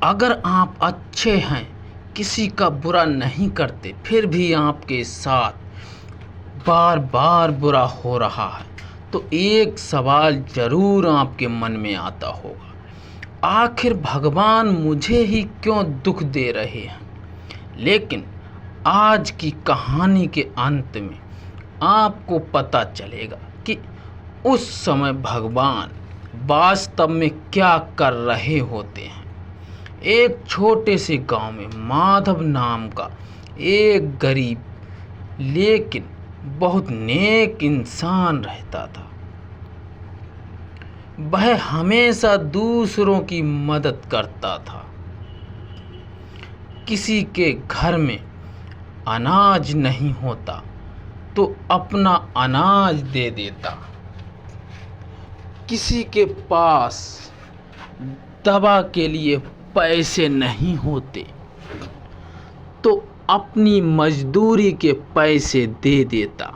अगर आप अच्छे हैं, किसी का बुरा नहीं करते, फिर भी आपके साथ बार बार बुरा हो रहा है, तो एक सवाल ज़रूर आपके मन में आता होगा, आखिर भगवान मुझे ही क्यों दुख दे रहे हैं। लेकिन आज की कहानी के अंत में आपको पता चलेगा कि उस समय भगवान वास्तव में क्या कर रहे होते हैं। एक छोटे से गांव में माधव नाम का एक गरीब लेकिन बहुत नेक इंसान रहता था। वह हमेशा दूसरों की मदद करता था। किसी के घर में अनाज नहीं होता तो अपना अनाज दे देता। किसी के पास दवा के लिए पैसे नहीं होते तो अपनी मजदूरी के पैसे दे देता।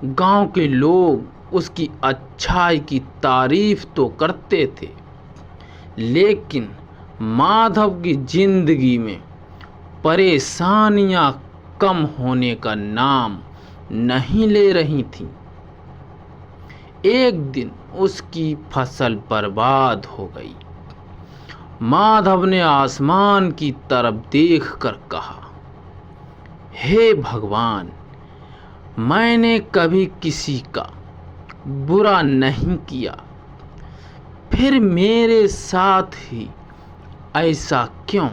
गांव के लोग उसकी अच्छाई की तारीफ तो करते थे, लेकिन माधव की जिंदगी में परेशानियां कम होने का नाम नहीं ले रही थीं। एक दिन उसकी फसल बर्बाद हो गई। माधव ने आसमान की तरफ देखकर कहा, हे भगवान, मैंने कभी किसी का बुरा नहीं किया, फिर मेरे साथ ही ऐसा क्यों?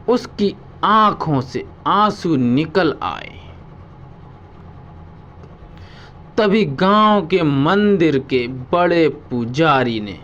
उसकी आंखों से आंसू निकल आए। तभी गांव के मंदिर के बड़े पुजारी ने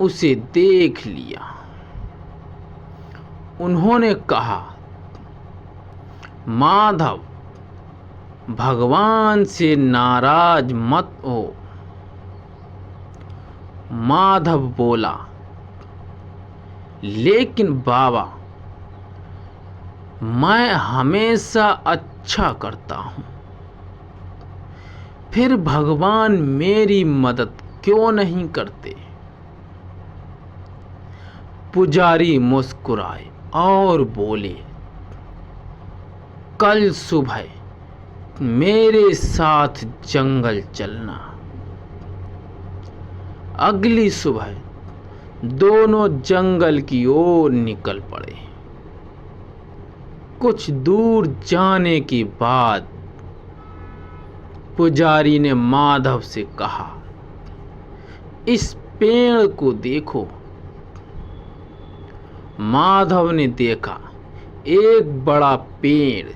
उसे देख लिया। उन्होंने कहा, माधव, भगवान से नाराज मत हो। माधव बोला, लेकिन बाबा, मैं हमेशा अच्छा करता हूँ, फिर भगवान मेरी मदद क्यों नहीं करते? पुजारी मुस्कुराए और बोले, कल सुबह मेरे साथ जंगल चलना। अगली सुबह दोनों जंगल की ओर निकल पड़े। कुछ दूर जाने के बाद पुजारी ने माधव से कहा, इस पेड़ को देखो। माधव ने देखा, एक बड़ा पेड़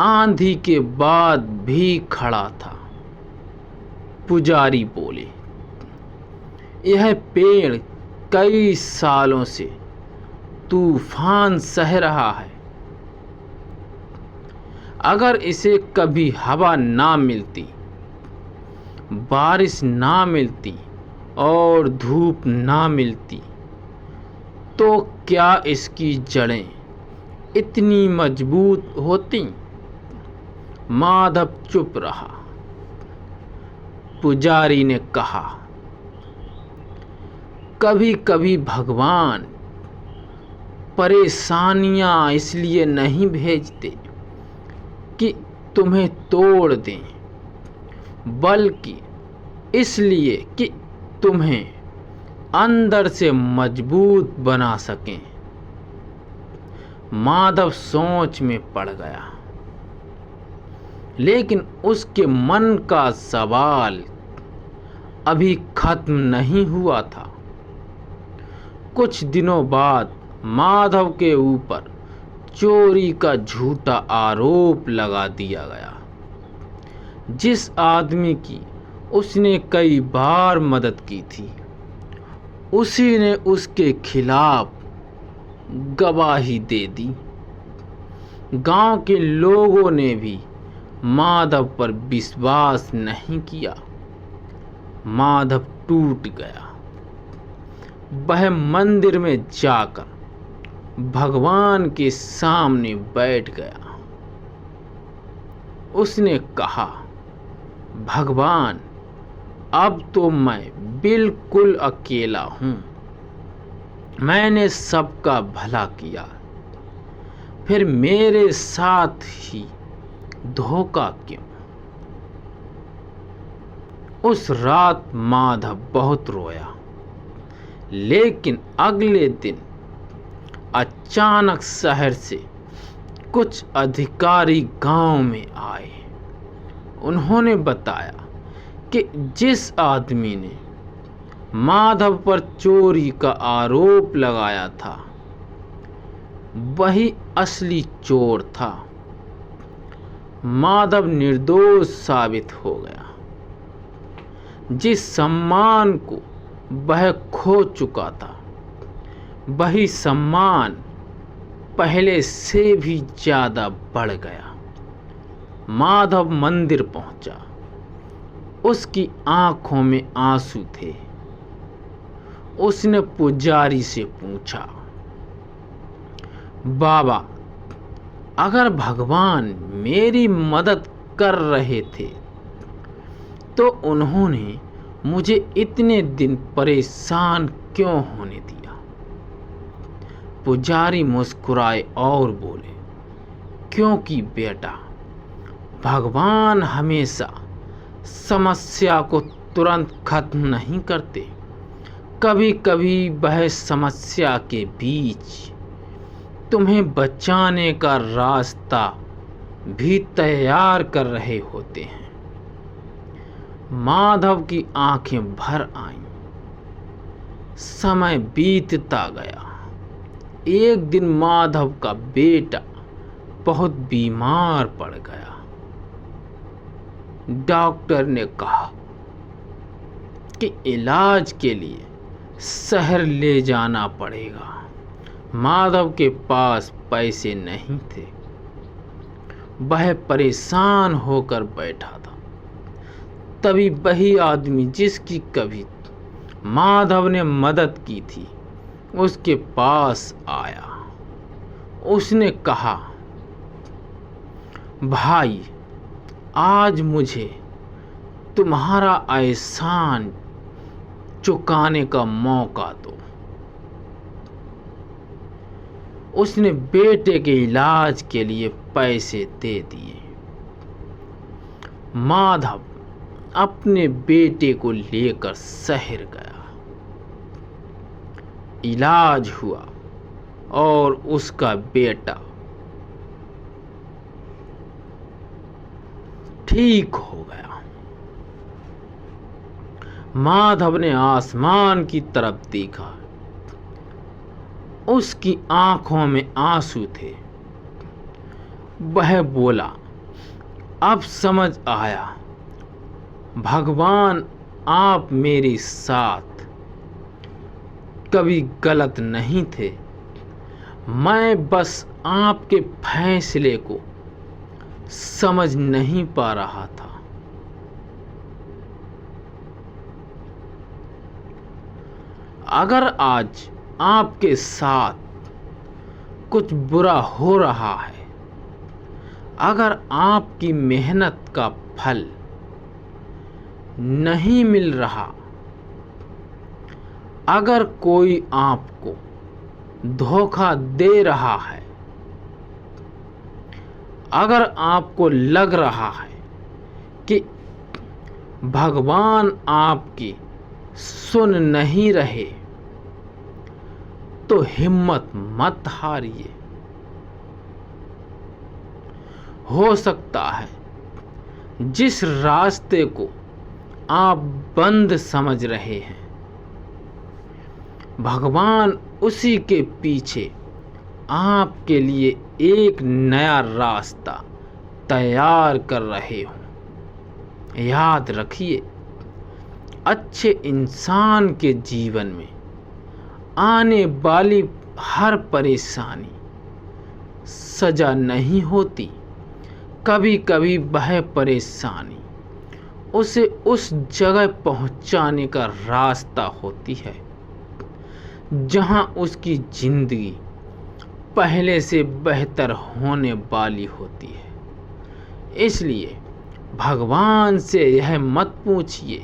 आंधी के बाद भी खड़ा था। पुजारी बोले, यह पेड़ कई सालों से तूफान सह रहा है। अगर इसे कभी हवा ना मिलती, बारिश ना मिलती और धूप ना मिलती, तो क्या इसकी जड़ें इतनी मजबूत होती? माधव चुप रहा। पुजारी ने कहा, कभी कभी भगवान परेशानियां इसलिए नहीं भेजते कि तुम्हें तोड़ दें, बल्कि इसलिए कि तुम्हें अंदर से मजबूत बना सकें। माधव सोच में पड़ गया, लेकिन उसके मन का सवाल अभी खत्म नहीं हुआ था। कुछ दिनों बाद माधव के ऊपर चोरी का झूठा आरोप लगा दिया गया। जिस आदमी की उसने कई बार मदद की थी, उसी ने उसके खिलाफ गवाही दे दी। गांव के लोगों ने भी माधव पर विश्वास नहीं किया। माधव टूट गया। वह मंदिर में जाकर भगवान के सामने बैठ गया। उसने कहा, भगवान, अब तो मैं बिल्कुल अकेला हूँ। मैंने सबका भला किया, फिर मेरे साथ ही धोखा क्यों? उस रात माधव बहुत रोया, लेकिन अगले दिन अचानक शहर से कुछ अधिकारी गांव में आए। उन्होंने बताया कि जिस आदमी ने माधव पर चोरी का आरोप लगाया था वही असली चोर था। माधव निर्दोष साबित हो गया। जिस सम्मान को वह खो चुका था वही सम्मान पहले से भी ज्यादा बढ़ गया। माधव मंदिर पहुंचा। उसकी आंखों में आंसू थे। उसने पुजारी से पूछा, बाबा, अगर भगवान मेरी मदद कर रहे थे तो उन्होंने मुझे इतने दिन परेशान क्यों होने दिया? पुजारी मुस्कुराए और बोले, क्योंकि बेटा, भगवान हमेशा समस्या को तुरंत खत्म नहीं करते। कभी कभी वह समस्या के बीच तुम्हें बचाने का रास्ता भी तैयार कर रहे होते हैं। माधव की आंखें भर आईं। समय बीतता गया। एक दिन माधव का बेटा बहुत बीमार पड़ गया। डॉक्टर ने कहा कि इलाज के लिए शहर ले जाना पड़ेगा। माधव के पास पैसे नहीं थे। वह परेशान होकर बैठा था। तभी वही आदमी जिसकी कभी माधव ने मदद की थी उसके पास आया। उसने कहा, भाई, आज मुझे तुम्हारा एहसान चुकाने का मौका दो। उसने बेटे के इलाज के लिए पैसे दे दिए। माधव अपने बेटे को लेकर शहर गया। इलाज हुआ और उसका बेटा ठीक हो गया। माधव ने आसमान की तरफ देखा। उसकी आंखों में आंसू थे। वह बोला, अब समझ आया, भगवान आप मेरे साथ कभी गलत नहीं थे। मैं बस आपके फैसले को समझ नहीं पा रहा था। अगर आज आपके साथ कुछ बुरा हो रहा है, अगर आपकी मेहनत का फल नहीं मिल रहा, अगर कोई आपको धोखा दे रहा है, अगर आपको लग रहा है कि भगवान आपकी सुन नहीं रहे, तो हिम्मत मत हारिए। हो सकता है जिस रास्ते को आप बंद समझ रहे हैं, भगवान उसी के पीछे आपके लिए एक नया रास्ता तैयार कर रहे हो। याद रखिए, अच्छे इंसान के जीवन में आने वाली हर परेशानी सजा नहीं होती। कभी कभी वह परेशानी उसे उस जगह पहुंचाने का रास्ता होती है जहां उसकी जिंदगी पहले से बेहतर होने वाली होती है। इसलिए भगवान से यह मत पूछिए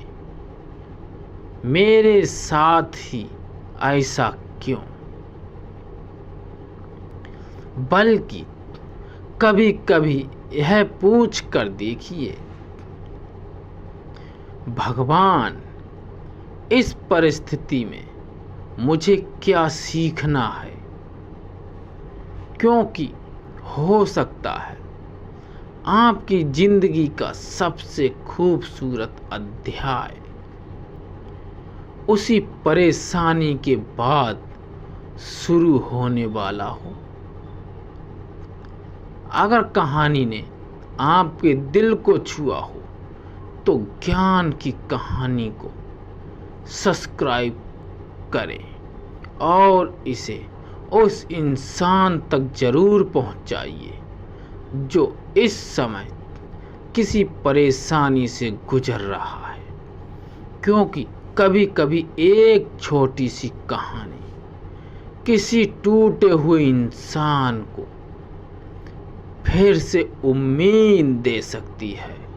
मेरे साथ ही ऐसा क्यों? बल्कि कभी कभी यह पूछ कर देखिए, भगवान इस परिस्थिति में मुझे क्या सीखना है? क्योंकि हो सकता है आपकी जिंदगी का सबसे खूबसूरत अध्याय उसी परेशानी के बाद शुरू होने वाला हो। अगर कहानी ने आपके दिल को छुआ हो तो ज्ञान की कहानी को सब्सक्राइब करें और इसे उस इंसान तक जरूर पहुंचाइए जो इस समय किसी परेशानी से गुजर रहा है। क्योंकि कभी कभी एक छोटी सी कहानी किसी टूटे हुए इंसान को फिर से उम्मीद दे सकती है।